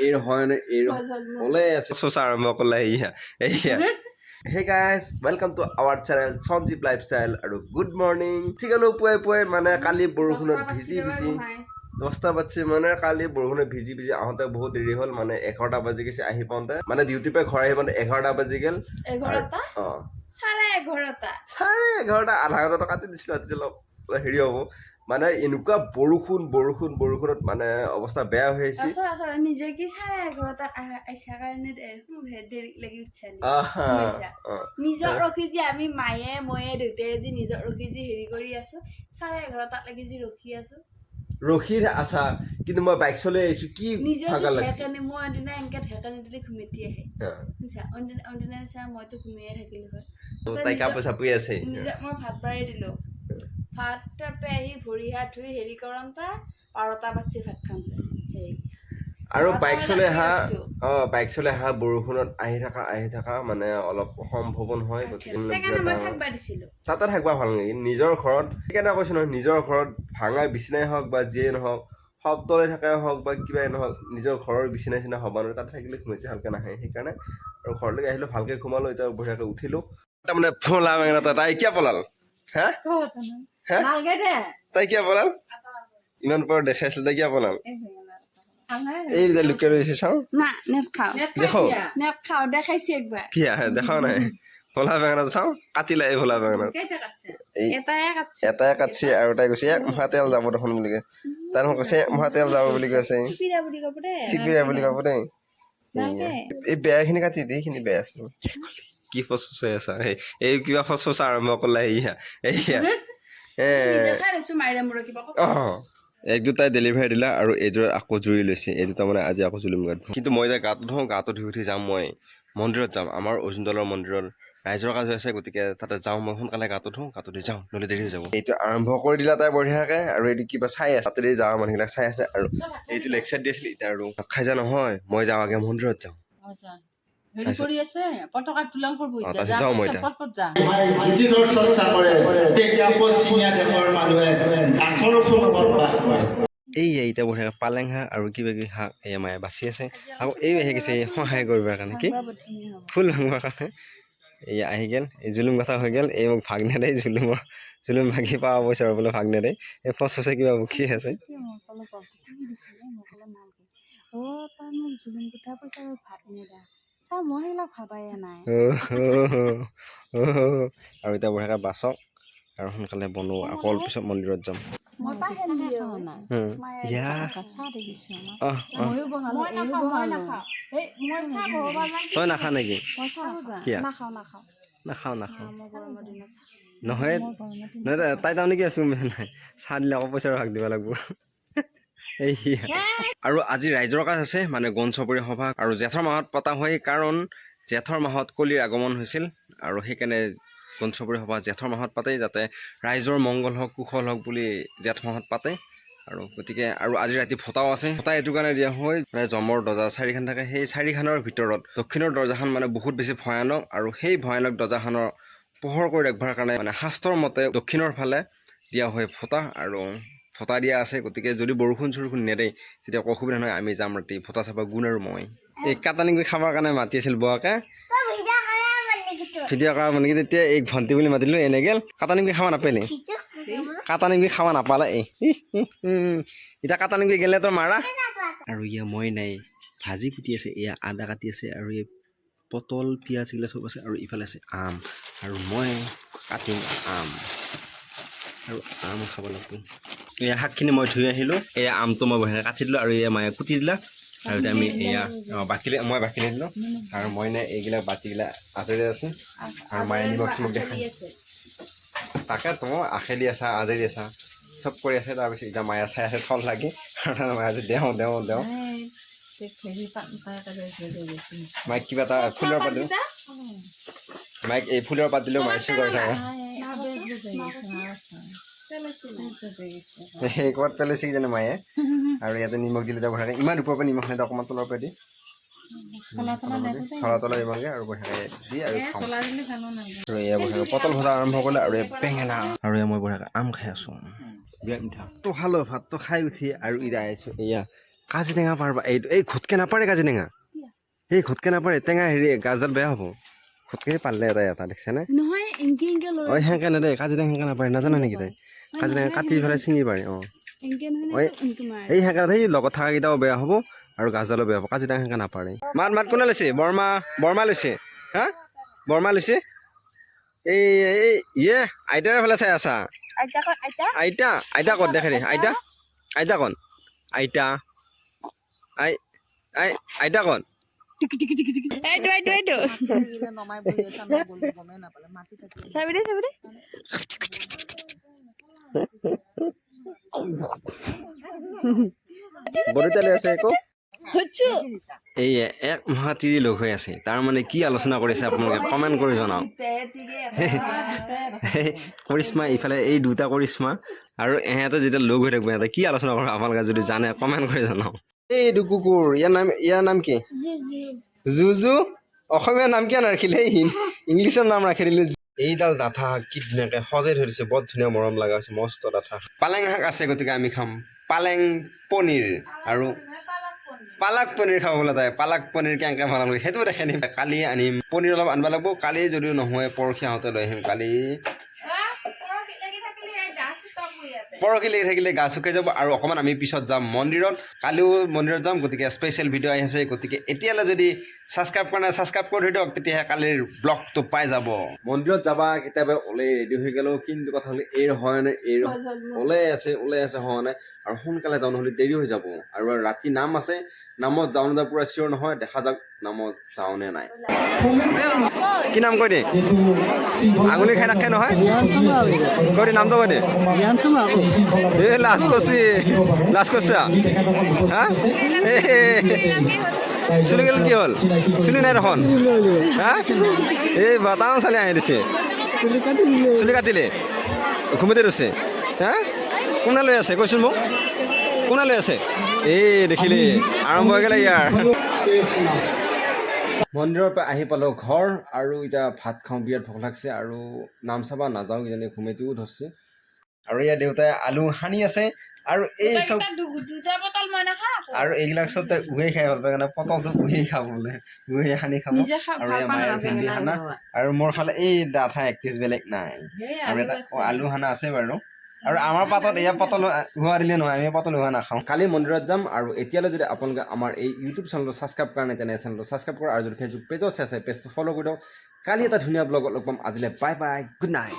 এৰ হয় না এৰ বলে আছে সোসা আৰম্ভ কৰলে এইয়া Hey guys, welcome to our channel Sanjeev Lifestyle আৰু good morning ঠিক আছে পুৱাই মানে কালি বৰষুণত ভিজি 10টা বাজছে মানে কালি বৰষুণত ভিজি আহোঁতে বহুত দেৰি হ'ল মানে 11টা বাজি গৈছে আহি পাওঁতে মানে ডিউটি পৰা ঘৰ আহি পাওঁতে 11টা বাজি গ'ল 11টা চাৰে 11টা আধা ঘণ্টা কাটি দিছিলোঁ ৰাতি অলপ হেৰি হ'ব মানে এনেকুৱা বৰষুণত মানে অৱস্থা বেয়া হৈ আহিছে নিজে কি চাৰে 11টাত আইছা কাৰণে দেৰি লাগি উঠছে নিজৰ ৰখি যে আমি মায়ে ময়ে দেউতাই যে নিজৰ ৰখি যে হেৰি কৰি আছো চাৰে 11টাত লাগি যে ৰখি আছো ৰখি আছা কিন্তু মই বাইক চলাই আহিছো কি ভাগৰ লাগিছে নিজে মই অন্দিনা এনেকে ঢেকানি দিলে ঘুমেটি আহে বুজিছা অন্দিনা চা মইতো ঘুমিয়ে থাকিলো হয় তাই কাপোৰ চাপৰি আছে মই ভাত বাঢ়ি দিলো ভাত তাপে আহি ভৰি হাত ধুই হেৰি কৰন্তা 12টা বাজছে ভাত খাওঁতে আৰু বাইক চলাই আহা বৰষুণত আহি থকা মানে অলপ সম্ভৱ নহয় গতিকে তাতে থাকিবা ভাল নালাগে নিজৰ ঘৰত সেইকাৰণে কৈছো নহয় নিজৰ ঘৰত ভাঙা বিচনাই হওক বা যিয়ে নহওক শব্দৰে থকাই হওক বা কিবাই নহওক নিজৰ ঘৰৰ বিচনা চিনা হ'ব নোৱাৰে তাতে থাকিলে ঘুমতি ভালকে নাহে সেইকাৰণে আৰু ঘৰলৈকে আহিলো ভালকে ঘুমালো এতিয়া বঢ়িয়াকে উঠিলো তাৰমানে ফোলা বেঙেনা তাই কিয় পলাল হা তাই কিয় পলাল ইমান পৰ দেখাইছিল তাই কিয় পলাল এই যে লুকে রয়েছে চাও না নেট খাও দেখাইছি একবার কি দেখাও নাই ভোলা বেঙেনা চাও কাটিলে এই ভোলা বেঙেনা এটাই কাটছে আৰু তাই কৈছে এক মহা তেল যাব দেখোন বুলি কয় তাই কৈছে এক মহা তেল যাব বুলি কৈছে চিপিৰা বুলি কব দেই এই বেয়াখিনি কাটি দি এইখিনি বেয়া আছিল কি ফচফচাই আছা এই কিবা ফচফচা আৰম্ভ কৰিলে এইয়া এক দুটাই ডেলিভাৰী দিলা আৰু এইযোৰ আকৌ জুৰি লৈছে এই দুটা মানে আজি আকৌ জুলুম গাত কিন্তু মই যে গাটো ধুওঁ গাটো ধুই উঠি যাম মই মন্দিৰত যাম আমাৰ অৰ্জুন দলৰ মন্দিৰত ৰাইজৰ কাজ হৈ আছে গতিকে তাতে যাওঁ মই সোনকালে গাটো ধুওঁ গাটো ধুই যাওঁ নহ'লে দেৰি হৈ যাব এইটো আৰম্ভ কৰি দিলা তাই বঢ়িয়াকে আৰু এইটো কিবা চাই আছে তাতে যাওঁ মানুহবিলাক চাই আছে আৰু এইটো লেগ চাইড দি আছিল এতিয়া আৰু খাই যা নহয় মই যাওঁ আগে মন্দিৰত যাওঁ কৰি আছে পটকা তুলাল কৰব এতিয়া যাওঁ মই যদি ধৰ চৰ্চা কৰে তেতিয়া পশ্চিমীয়া দেশৰ মানুহে গাছৰ ফলত বাস কৰে এই এতিয়া বঢ়িয়াকে পালেং শাক আৰু কিবা কিবি শাক এয়া মায়ে বাচি আছে আকৌ এই আহি গৈছে সহায় কৰিবৰ কাৰণে কি ফুল ভাঙিবৰ কাৰণে এয়া আহি গ'ল এই জুলুম কথা হৈ গ'ল এই মোক ভাগ নেদেই জুলুম ভাগি পাব পইচা বোলে ভাগ নেদেই এই ফচফচে কিবা বকি আছে আৰু এতিয়া বঢ়িয়াকে বাচক আৰু সোনকালে বনোৱা আকৌ অলপ পিছত মন্দিৰত যাম তই নাখা নেকি নাখাওঁ নহয় তাই তাৰমানে কি আছো নাই চাহ দিলে আকৌ পইচা ভাগ দিব লাগিব আৰু আজি ৰাইজৰ কাজ আছে মানে গণ চবৰি সভা আৰু জেঠৰ মাহত পতা হয় কাৰণ জেঠৰ মাহত কলিৰ আগমন হৈছিল আৰু সেইকাৰণে গণ চবৰি সভা জেঠৰ মাহত পাতে যাতে ৰাইজৰ মংগল হওক কুশল হওক বুলি জেঠ মাহত পাতে আৰু গতিকে আৰু আজি ৰাতি ভটাও আছে ভটা এইটো কাৰণে দিয়া হয় মানে যমৰ দৰ্জা 4খন থাকে সেই 4খনৰ ভিতৰত দক্ষিণৰ দৰ্জাখন মানে বহুত বেছি ভয়ানক আৰু সেই ভয়ানক দৰ্জাখনৰ পোহৰ কৰি ৰাখিবৰ কাৰণে মানে শাস্ত্ৰৰ মতে দক্ষিণৰ ফালে দিয়া হয় ভটা আৰু ভটা দিয়া আছে গতিকে যদি বৰষুণ চৰষুণ নেদেই তেতিয়া অসুবিধা নহয় আমি যাম ৰাতি ভটা চাবা গুণ আৰু মই এই কাটানি কৰি খাবৰ কাৰণে মাতি আছিল বুৱাকে ভিডিঅ' কৰা মানে কি তেতিয়া এই ভণ্টি বুলি মাতিলোঁ এনে গ'ল কাটানি কৰি খাব নাপালে কাটানি কৰি খাব নাপালে এতিয়া কাটানি কৰি গ'লে তোৰ মাৰা আৰু ইয়া মই নাই ভাজি কুটি আছে এয়া আদা কাটি আছে আৰু এই পটল পিঁয়াজ এইবিলাক চব আছে আৰু ইফালে আছে আম আৰু মই কাটিম আম আৰু আম খাব লাগিব এয়া শাকখিনি মই ধুই আহিলোঁ এয়া আমটো মই বঢ়িয়াকৈ কাটি দিলোঁ আৰু এয়া মায়ে কুটি দিলা আৰু এতিয়া আমি এয়া মই বাকি দিলোঁ আৰু মই নে এইবিলাক বাতিবিলাক আজৰি আছোঁ আৰু মায়ে নিমখ চিমখ দেখাই তাকে তোমাৰ আখেদি আছা আজৰি আছা চব কৰি আছে তাৰপিছত এতিয়া মায়ে চাই আছে থল লাগি আৰু মায়ে আজি দেওঁ মাইক কিবা এটা ফুলৰ পাত দিওঁ মাইক এই ফুলৰ পাত দিলেও মায়ে চুৰ কৰি থাকে সেই ক'ৰবাত পেলাইছে কিজানি মায়ে আৰু ইয়াতে নিমখ দিলে বঢ়িয়াকৈ ইমান ওপৰৰ পৰা নিমখ নিদিওঁ অকণমান তলৰ পৰা দি তলা দিবগৈ আৰু বঢ়িয়াকৈ দি আৰু আৰু এয়া বঢ়িয়াকৈ পটল ভজা আৰম্ভ কৰিলে আৰু এই বেঙেনা আৰু এয়া মই বঢ়িয়াকৈ আম খাই আছোঁ বিৰাট মিঠা ভাতটো খালোঁ ভাতটো খাই উঠি আৰু এতিয়া আহিছোঁ এয়া কাজি টেঙা পাৰিবা এইটো এই ঘুটকে নাপাৰে কাজি টেঙা এই ঘুটকে নাপাৰে টেঙা হেৰি গাছডাল বেয়া হ'ব ঘুটকে পাৰিলে এটা দেখিছেনে নহয় এংকে লৈ ঐ সেনেকে নেদে কাজি টেঙা সেনেকে নাপাৰে নাজানা নেকি তই কাজি টেঙা কাটি পেলাই ছিঙি পাৰে এংকে নহয় ঐ এংকে মাৰ এই সেনেকে সেই লগত থকাকেইটাও বেয়া হ'ব আৰু গাছডালো বেয়া হ'ব কাজি টেঙা সেনেকে নাপাৰে মাত কোনে লৈছে বৰমা লৈছে হা বৰমা লৈছে এই এই ইয়ে আইতাৰ ফালে চাই আছা আইতা ক'ত দেখে দে আইতা ক'ত আইতা আইতা ক'ত এইটো চাবি দে বৰতা লৈ আছে একো এই এক মহাতিৰি লগ হৈ আছে তাৰ মানে কি আলোচনা কৰিছে আপোনালোকে কমেণ্ট কৰি জনাওক কৰিশ্মা ইফালে এই দুটা কৰিশ্মা আৰু এহেঁতে যেতিয়া লগ হৈ থাকিব ইহঁতে কি আলোচনা কৰিব আপোনালোকে যদি জানে কমেণ্ট কৰি জনাওক এইটো কুকুৰ ইয়াৰ নাম কি জুজু অসমীয়া নাম কিয় নাৰাখিলে ইংলিছৰ নাম ৰাখি দিলে এইডাল ডাঠা কি ধুনীয়াকৈ সজাই থৈ দিছে বৰ ধুনীয়া মৰম লগা হৈছে মস্ত ডাঠা পালেং শাক আছে গতিকে আমি খাম পালেং পনীৰ আৰু পালাক পনীৰ খাবলৈ যায় পালাক পনীৰ কেনেকৈ বনাব সেইটো দেখে নিম কালি আনিম পনীৰ অলপ আনিব লাগিব কালি যদিও নহয় পৰহি আহোঁতে লৈ আহিম কালি পৰহি লাগি থাকিলে গা চুকাই যাব আৰু অকণমান আমি পিছত যাম মন্দিৰত কালিও মন্দিৰত যাম গতিকে স্পেচিয়েল ভিডিঅ' আহি আছে গতিকে এতিয়ালৈ যদি ছাবস্ক্ৰাইব কৰা নাই ছাবস্ক্ৰাইব কৰি থৈ দিয়ক তেতিয়াহে কালিৰ ব্লগটো পাই যাব মন্দিৰত যাবা কেতিয়াবা ওলাই ৰেডি হৈ গ'লেও কিন্তু কথা হ'লে এই হয় নে এই ওলাই আছে হোৱা নাই আৰু সোনকালে যাওঁ নহ'লে দেৰি হৈ যাব আৰু ৰাতি নাম আছে নামত যাওঁ নাযাওঁ পূৰা চিয়'ৰ নহয় দেখা যাওক নামত যাওঁ নে নাই কি নাম কৈ দে আঙুলি খাই নাখায় নহয় কৈ দে নামটো কৈ দে এই লাজ কৰিছা হা চুলি গেল কি হ'ল চুলি নাই দেখোন হা এই বাটাও চালি আহি দিছে চুলি কাটিলে ঘুমতে ৰৈছে হা কোনে লৈ আছে কৈছোন মোক কোনে লৈ আছে এই দেখিলে আৰম্ভ হৈ গ'লে ইয়াৰ মন্দিৰৰ পৰা আহি পালোঁ ঘৰ আৰু এতিয়া ভাত খাওঁ বিৰাট ভোক লাগছে আৰু নাম চাবা নাযাওঁ কিজানি ঘুমেটিও ধৰছে আৰু ইয়াৰ দেউতাই আলু সানি আছে আৰু এই চব আৰু এইবিলাক চব তাই উহাই খাই ভাল পায় কাৰণে পটলটো উহাই খাব বোলে উহাই সানি খাব আৰু এই মায়ে ভেন্দি সানা আৰু মোৰ খালে এই ডাঠা এক পিচ বেলেগ নাই আৰু এটা আলু সানা আছে বাৰু আৰু আমাৰ পাতত এয়া পটল হোৱা দিলে নহয় আমি পটল হোৱা নাখাওঁ কালি মন্দিৰত যাম আৰু এতিয়ালৈ যদি আপোনালোকে আমাৰ এই ইউটিউব চেনেলটো ছাবস্ক্ৰাইব কৰা নাই তেনে চেনেলটো ছাবস্ক্ৰাইব কৰা আৰু যদি ফেচবুক পেজত চাইছে পেজটো ফ'ল' কৰি দিয়ক কালি এটা ধুনীয়া ব্লগত লগ পাম আজিলৈ বাই বাই গুড নাইট